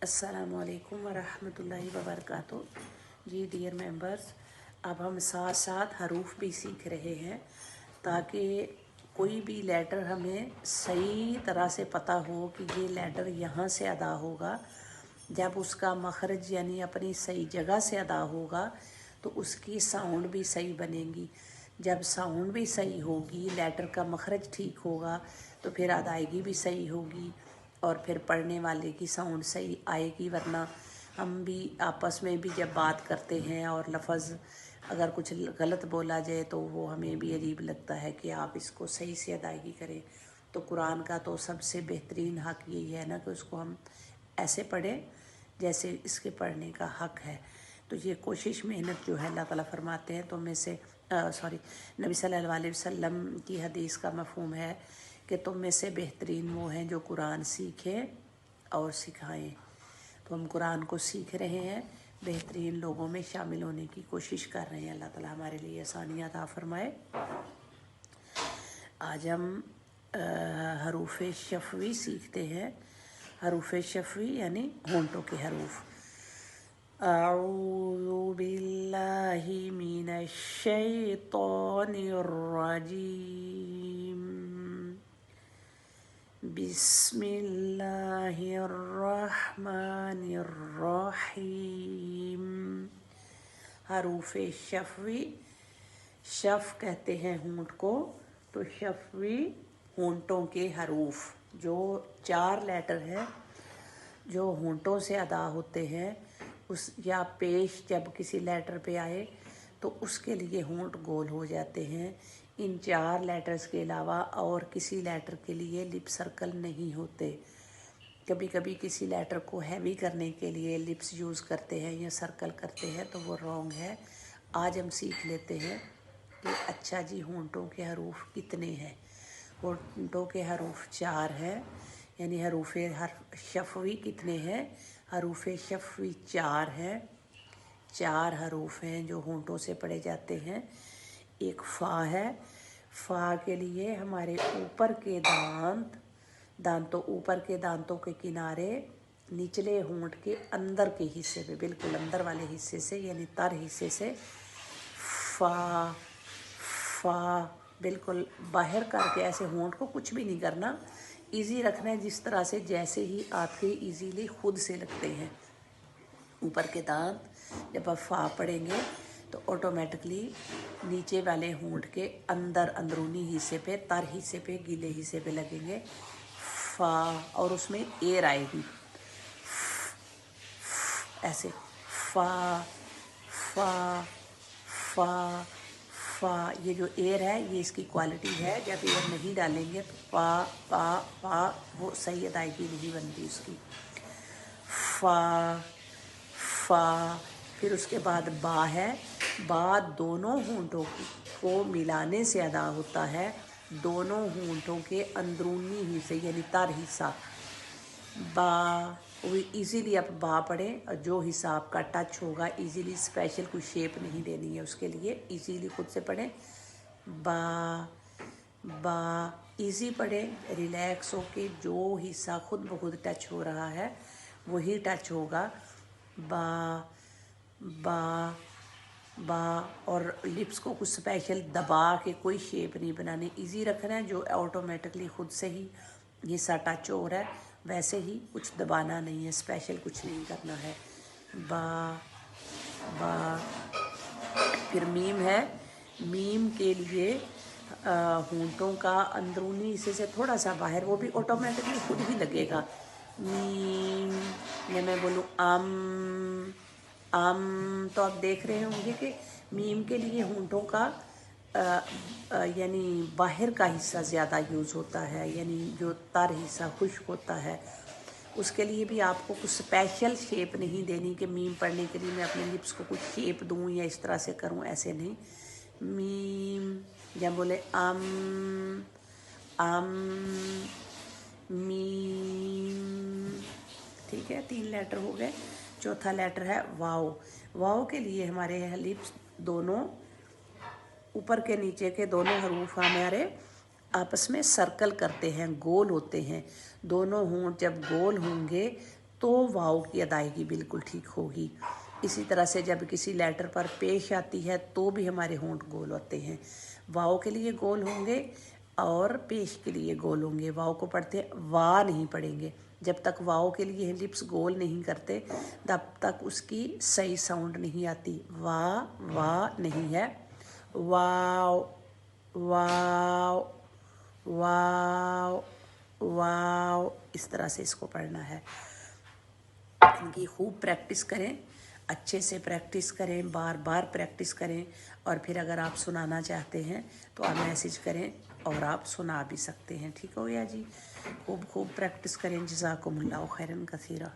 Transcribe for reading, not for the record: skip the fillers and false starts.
अस्सलामुअलैकुम वरहमतुल्लाहि वबरकातुहू। जी dear members, अब हम साथ साथ हरूफ भी सीख रहे हैं ताकि कोई भी लेटर हमें सही तरह से पता हो कि ये लेटर यहाँ से अदा होगा। जब उसका मखरज यानी अपनी सही जगह से अदा होगा तो उसकी साउंड भी सही बनेगी। जब साउंड भी सही होगी, लेटर का मखरज ठीक होगा, तो फिर अदायगी भी सही होगी और फिर पढ़ने वाले की साउंड सही आएगी। वरना हम भी आपस में भी जब बात करते हैं और लफ्ज़ अगर कुछ गलत बोला जाए तो वो हमें भी अजीब लगता है कि आप इसको सही से अदायगी करें। तो कुरान का तो सबसे बेहतरीन हक़ यही है ना कि उसको हम ऐसे पढ़ें जैसे इसके पढ़ने का हक़ है। तो ये कोशिश मेहनत जो है अल्लाह ताला फरमाते हैं, तो में से नबी सल्लल्लाहु अलैहि वसल्लम की हदीस का मफ़हूम है कि तुम में से बेहतरीन वो हैं जो कुरान सीखें और सिखाएं। तो हम कुरान को सीख रहे हैं, बेहतरीन लोगों में शामिल होने की कोशिश कर रहे हैं। अल्लाह ताला हमारे लिए आसानियाँ अता फरमाए। आज हम हरूफ शफ़वी सीखते हैं। हरूफ शफ़वी यानी होंठों के हरूफ। अऊज़ु बिल्लाहि मिनश शैतानिर रजीम। बिस्मिल्लाहिर्रहमानिर्रहीम। हरूफ शफ़वी, शफ़ कहते हैं होंठ को, तो शफ़वी होंठों के हरूफ जो 4 लेटर हैं जो होंठों से अदा होते हैं। उस या पेश जब किसी लेटर पे आए तो उसके लिए होंठ गोल हो जाते हैं। इन 4 लेटर्स के अलावा और किसी लेटर के लिए लिप सर्कल नहीं होते। कभी कभी किसी लेटर को हैवी करने के लिए लिप्स यूज़ करते हैं या सर्कल करते हैं, तो वो रॉन्ग है। आज हम सीख लेते हैं कि अच्छा जी होंठों के हरूफ कितने हैं। होंठों के हरूफ 4 हैं, यानी हरूफ शफ़वी कितने हैं। हरूफ शफ़वी 4 हैं। 4 हरूफ हैं जो होंठों से पढ़े जाते हैं। एक फ़ा है। फ़ा के लिए हमारे ऊपर के ऊपर के दांतों के किनारे निचले होंठ के अंदर के हिस्से पे, बिल्कुल अंदर वाले हिस्से से यानी तर हिस्से से फ़ा बिल्कुल बाहर करके ऐसे होंठ को कुछ भी नहीं करना, इजी रखना है जिस तरह से जैसे ही आपके इजीली खुद से लगते हैं। ऊपर के दांत जब आप फ़ा पढ़ेंगे तो ऑटोमेटिकली नीचे वाले होंठ के अंदरूनी हिस्से पे, तर हिस्से पे, गीले हिस्से पे लगेंगे। फ़ा और उसमें एयर आएगी ऐसे फ़ा फ़ा फ़ा फ़ा। ये जो एयर है ये इसकी क्वालिटी है। जब एयर नहीं डालेंगे तो फ़ा पा पा वो सही अदायगी नहीं बनती उसकी। फ़ा फ़ा। फिर उसके बाद बा है। बा दोनों होंठों को मिलाने से अदा होता है। दोनों होंठों के अंदरूनी हिस्से यानी तर हिस्सा बा, वो इजीली आप बा पढ़ें और जो हिस्सा आपका टच होगा इजीली, स्पेशल कोई शेप नहीं देनी है उसके लिए, इजीली खुद से पढ़ें। बा बा इजी पढ़ें, रिलैक्स होके जो हिस्सा खुद ब खुद टच हो रहा है वही टच होगा। बा बा बा। और लिप्स को कुछ स्पेशल दबा के कोई शेप नहीं बनानी, इजी रखना है। जो ऑटोमेटिकली खुद से ही हिस्सा टच हो रहा है वैसे ही, कुछ दबाना नहीं है, स्पेशल कुछ नहीं करना है। बा बा। फिर मीम है। मीम के लिए होंठों का अंदरूनी हिस्से से थोड़ा सा बाहर, वो भी ऑटोमेटिकली खुद ही लगेगा। मीम, या मैं बोलूँ तो आप देख रहे होंगे कि मीम के लिए होंठों का यानी बाहर का हिस्सा ज़्यादा यूज़ होता है, यानी जो तर हिस्सा खुश्क होता है उसके लिए भी आपको कुछ स्पेशल शेप नहीं देनी कि मीम पढ़ने के लिए मैं अपने लिप्स को कुछ शेप दूँ या इस तरह से करूँ, ऐसे नहीं। मीम या बोले मीम, ठीक है। 3 लेटर हो गए। चौथा लेटर है वाव। वाव के लिए हमारे लिप्स दोनों ऊपर के नीचे के दोनों हरूफ हमारे आपस में सर्कल करते हैं, गोल होते हैं। दोनों होंठ जब गोल होंगे तो वाव की अदायगी बिल्कुल ठीक होगी। इसी तरह से जब किसी लेटर पर पेश आती है तो भी हमारे होंठ गोल होते हैं। वाव के लिए गोल होंगे और पेश के लिए गोल होंगे। वाव को पढ़ते वाह नहीं पढ़ेंगे। जब तक वाव के लिए लिप्स गोल नहीं करते तब तक उसकी सही साउंड नहीं आती। वाह वाह नहीं है, वाव वाव वाव वाव, इस तरह से इसको पढ़ना है। इनकी खूब प्रैक्टिस करें, अच्छे से प्रैक्टिस करें, बार बार प्रैक्टिस करें। और फिर अगर आप सुनाना चाहते हैं तो आप मैसेज करें और आप सुना भी सकते हैं। ठीक हो गया जी। खूब खूब प्रैक्टिस करें। जज़ाकुमुल्लाह खैरन कसीरा।